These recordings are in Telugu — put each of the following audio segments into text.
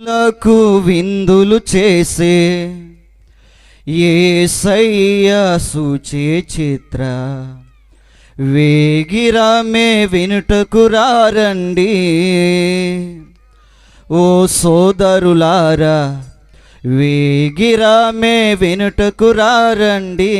లకు విందులు చేసే యేసయ్య సూచే చిత్ర వేగిరామే వినుటకు రారండి. ఓ సోదరులారా వేగిరామే వినుటకు రారండి.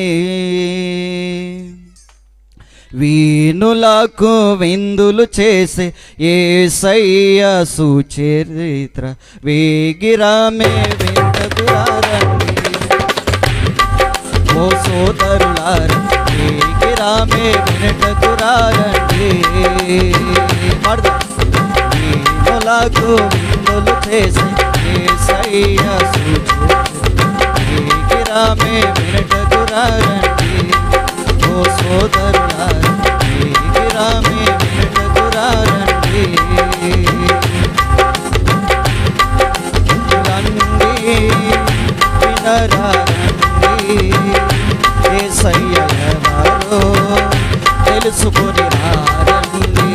వీణులకు విందులు చేసే యేసయ్య సుచరిత్ర వేగిరామే వినుటకు రారండి. ఓ సోదరులారా వేగిరామే వినుటకు రారండి. వీణులకు విందులు చేసే యేసయ్య సుచరిత్ర వేగిరామే వినుటకు రారండి. ఓ సోదరులారా వేగిరామే వినుటకు రారండి. రండి వినరారండి, యేసయ్య ఎవరో తెలుసుకొని రారండి.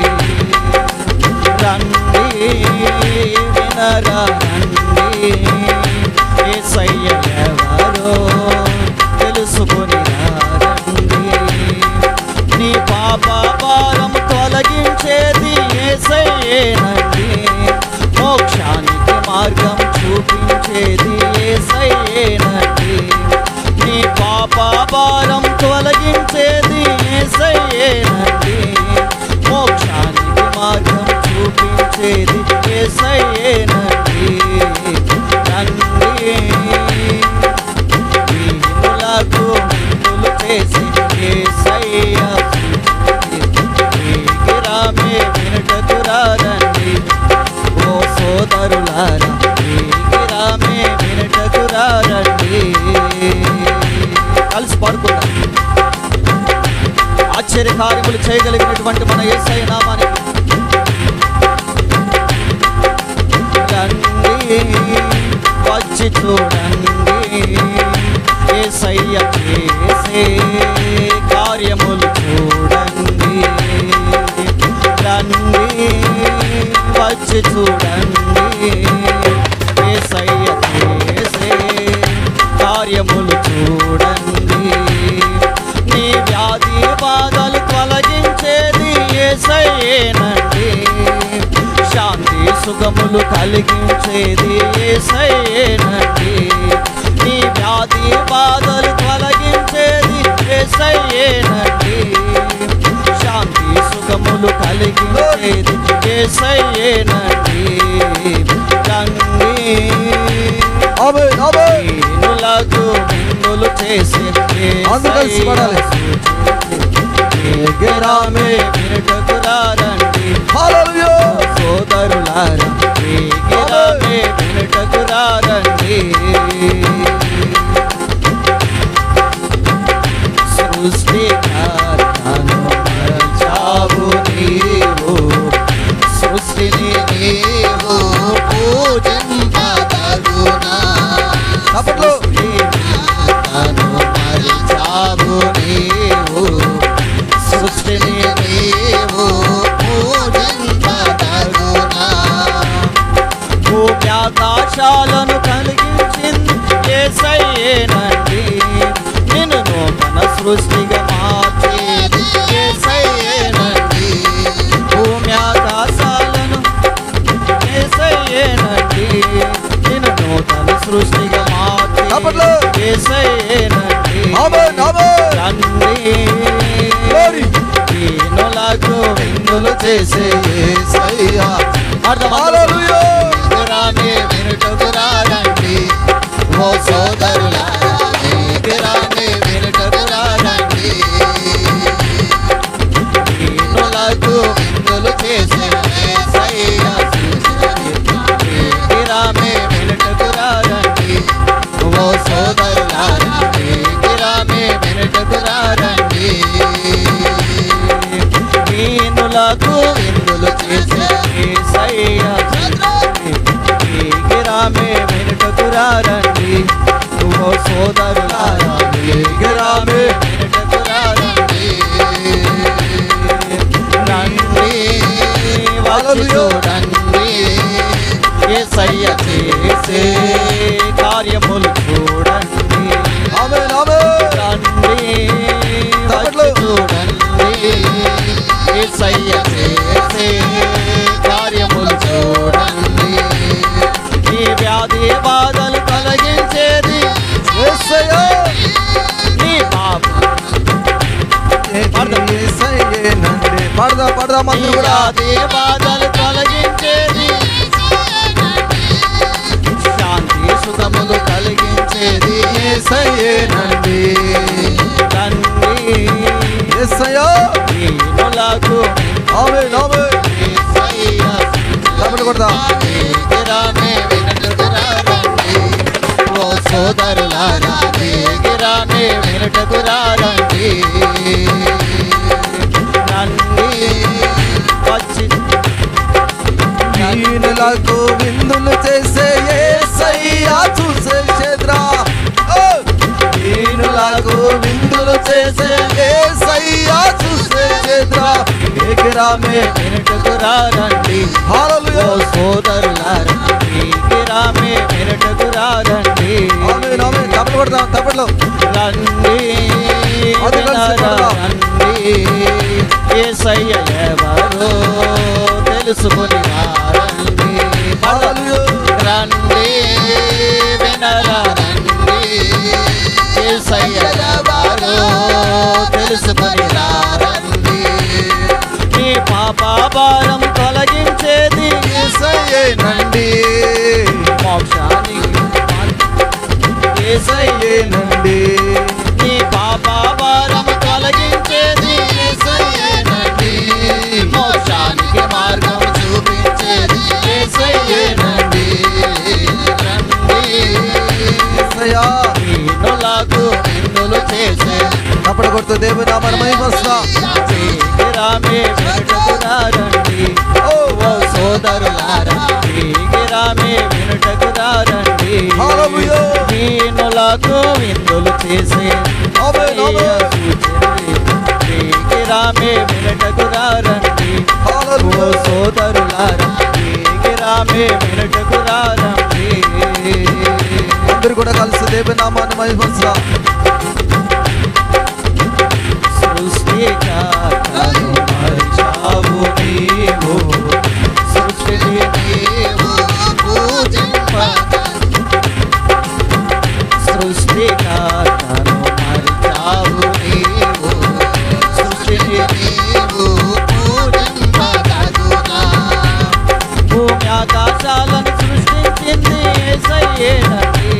రండి వినరారండి, యేసయ్య ఎవరో తెలుసుకొని నీ పాప భారం తొలగించేది యేసయ్యేనండి. మోక్షానికి మార్గం చూపించేది యేసయ్యేనండి. నీ పాప భారం తొలగించేది యేసయ్యేనండి. మోక్షానికి మార్గం చూపించేది యేసయ్యేనండి. రండి వీణులకు విందులు చేసి యేసయ్య వేగిరామే వినుటకు రారండి. ఓ సోదరులారా వేగిరామే వినుటకు రారండి. కలిసి పాడుకుందాం. ఆశ్చర్యకార్యములు చేయగలిగినటువంటి మన యేసయ్య నామానికి రండి వచ్చి చూడండి. యేసయ్య చేసే కార్యములు చూడండి. రండి వచ్చి చూడండి. యేసయ్య చేసే కార్యములు చూడండి. నీ వ్యాధి బాధలు తొలగించేది యేసయ్యేనండి. శాంతి సుఖములు కలిగించేది యేసయ్యేనండి. నీ వ్యాధి బాధలు తొలగించేది యేసయ్యేనండి. శాంతి సుఖములు కలిగించేది యేసయ్యేనండి. రండి వీణులకు విందులు చేసే వేగిరామే వినుటకు రారండి. సోదరులారా వేగిరామే వినుటకు రారండి. సృష్టికర్తను మరచావు నీవు, సృష్టిని నీవు పూజింపదగునా. సృష్టికర్తను మరచావు నీవు, సృష్టిని నీవు పూజింపదగునా. భూమి ఆకాశాలను కలిగించింది యేసయ్యేనండి. నిన్ను నూతన సృష్టిగా మార్చేది యేసయ్యేనండి. భూమి ఆకాశాలను యేసయ్యేనండి. నిన్ను నూతన సృష్టిగా మార్చేది యేసయ్యేనండి. రండి వీణులకు విందులు చేసే యేసయ్య వేగిరామే వినుటకు రారండి. ఓ సోదరులారా వేగిరామే వినుటకు రారండి. వీణులకు విందులు చేసే యేసయ్య వేగిరామే వినుటకు రారండి. ఓ సోదరులారా వేగిరామే వినుటకు రారండి. వీణులకు విందులు చేసే యేసయ్య వేగిరామే వినుటకు రారండి. ఓ సోదరులారా వేగిరామే వినుటకు రారండి. రండి వచ్చి చూడండి యేసయ్య చేసే కార్యములు చూడండి. ఆమేన్ ఆమేన్. రండి వచ్చి చూడండి, యేసయ్య చేసే కార్యములు చూడండి. ఈ వ్యాధి బాధలు తొలగించేది యేసయ్య. నీ పాపం యేసయ్యేనండి. పాడదాం అందరూ కూడా. వ్యాధి బాధలు తొలగించేది, శాంతి సుఖములు కలిగించేది యేసయ్యేనండి. తండ్రి యేసయ్య. దీనులకు ఆమేన్ ఆమేన్. తప్పని కొడదాం. వేగిరామే వినుటకురా రండి. ఓ సోదరులారా వేగిరామే వినుటకురా రండి. రండి వచ్చి దీనులకు విందులు చేసే యేసయ్య చూసే క్షేత్రా. దీనులకు విందులు చేసే యేసయ్య చూసే క్షేత్రా. వేగిరామే వినుటకురా రండి. హల్లెలూయా. ఓ సోదరులారా వేగిరామే వినుటకురా రండి. ఆమేన్ ఆమేన్. తప్పని కొడదాం తప్పట్లో. రండి అది కలిసి కొడదాం. రండి, యేసయ్య ఎవరో తెలుసుకొని రండి. హల్లెలూయా. రండి వినరా రండి, యేసయ్య ఎవరో తెలుసుకొని రండి. నీ పాప భారం తొలగించేది యేసయ్యేనండి. మోక్షానికి యేసయ్యేనండి. నీ పాప భారం తొలగించేది యేసయ్యేనండి. మోక్షానికి మార్గం చూపించేది యేసయ్యేనండి. రండి యేసయ్యా. దీనులకు విందులు చేసే తప్పని కొడుతూ దేవుని నామాన్ని మహిమపరుస్తాం. వేగిరామే వినుటకురా రండి. ఓ సోదరులారా వేగిరామే వినుటకురా రండి. హల్లెలూయా. దీనులకు విందులు చేసే ఆమేన్ ఆమేన్. వేగిరామే వినుటకురా రండి. ఓ హల్లెలూయా. సోదరులారా వేగిరామే వినుటకురా రండి. అందరూ కూడా కలిసి దేవుని నామాన్ని మహిమపరుస్తాం. సృష్టికర్తను మరిచావు నీవు, సృష్టిని నీవు పూజింపగా. సృష్టికర్తను మరిచావు నీవు, సృష్టిని నీవు పూజింపగదునా. భూమి ఆకాశాలను సృష్టించింది యేసయ్యేనండి.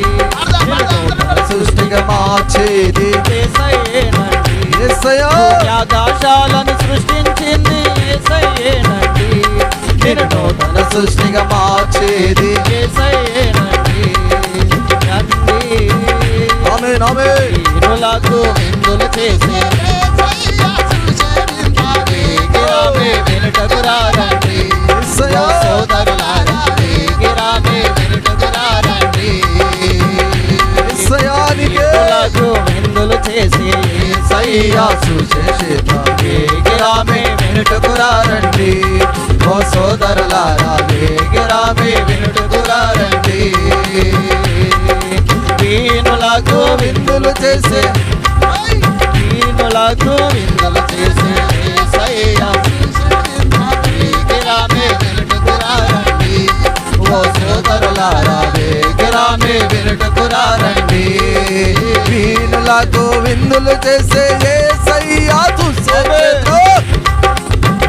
సృష్టిగా మార్చేది యేసయ్యేనండి. యేసయ్యా. ఆకాశాలను సృష్టించింది యేసయ్యేనండి. నిన్ను నూతన సృష్టిగా మార్చేది యేసయ్యేనండి. రండి ఆమేన్ ఆమేన్. దీనులకు విందులు చేసే వేగిరామే వినుటకురా రండి. యేసయ్యా. ఓ సోదరులారా వేగిరామే వినుటకురా రండి. యేసయ్యానికే. దీనులకు విందులు చేసే యేసయ్య చూసే క్షేత్రం. వేగిరామే వినుటకురా రండి. ఓ సోదరులారా వేగిరామే వినుటకురా రండి. దీనులకు విందులు చేసే దీనులకు విందులు చేసే యేసయ్య వేగిరామే వినుటకురా రండి. ఓ సోదరులారా వేగిరామే వినుటకురా రండి. వీణులకు విందులు చేసే యేసయ్య చూసే క్షేత్రం.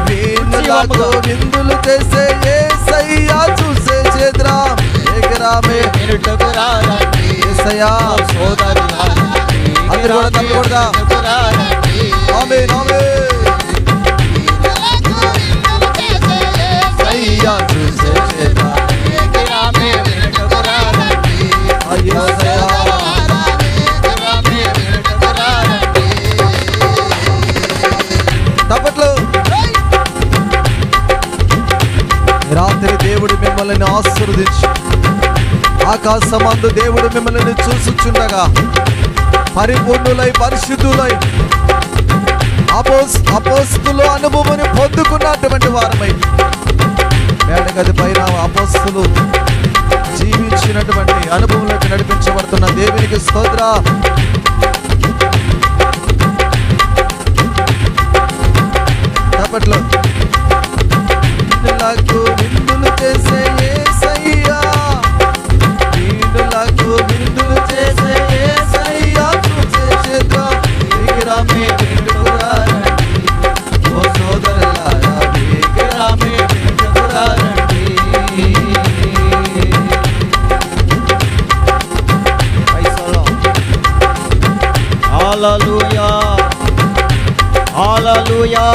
వీణులకు విందులు చేసే యేసయ్య చూసే క్షేత్రం. వేగిరామే వినుటకురా రండి. యేసయ్యా. సోదరులారా అందరూ కూడా తప్పి కొడదాం. వినుటకురా రండి. ఆమేన్ ఆమేన్. యేసయ్య చూసే క్షేత్రం. వేగిరామే వినుటకురా రండి. యేసయ్యా. వేగిరామే వినుటకురా రండి. తప్పట్లు. రాత్రి దేవుడు మిమ్మల్ని ఆశీర్వదించి ఆకాశమందు దేవుడు మిమ్మల్ని చూసుచుండగా పరిపూర్ణులై పరిశుద్ధులై అపోస్తుల అనుభవాన్ని పొందుకున్నటువంటి వారమై మేడ మేడగది పైన అపోస్తలు జీవించినటువంటి అనుభవంలోకి నడిపించబడుతున్న దేవునికి స్తోత్ర. అప్పట్లో వీణులకు విందులు చేసే యేసయ్యా, వీణులకు విందులు చేసే యేసయ్యా, చూసే చేద్దాం దిగిరామే వేడుకురారండి. ఓ సోదరులారా దిగిరామే వేడుకురారండి. హల్లెలూయా హల్లెలూయా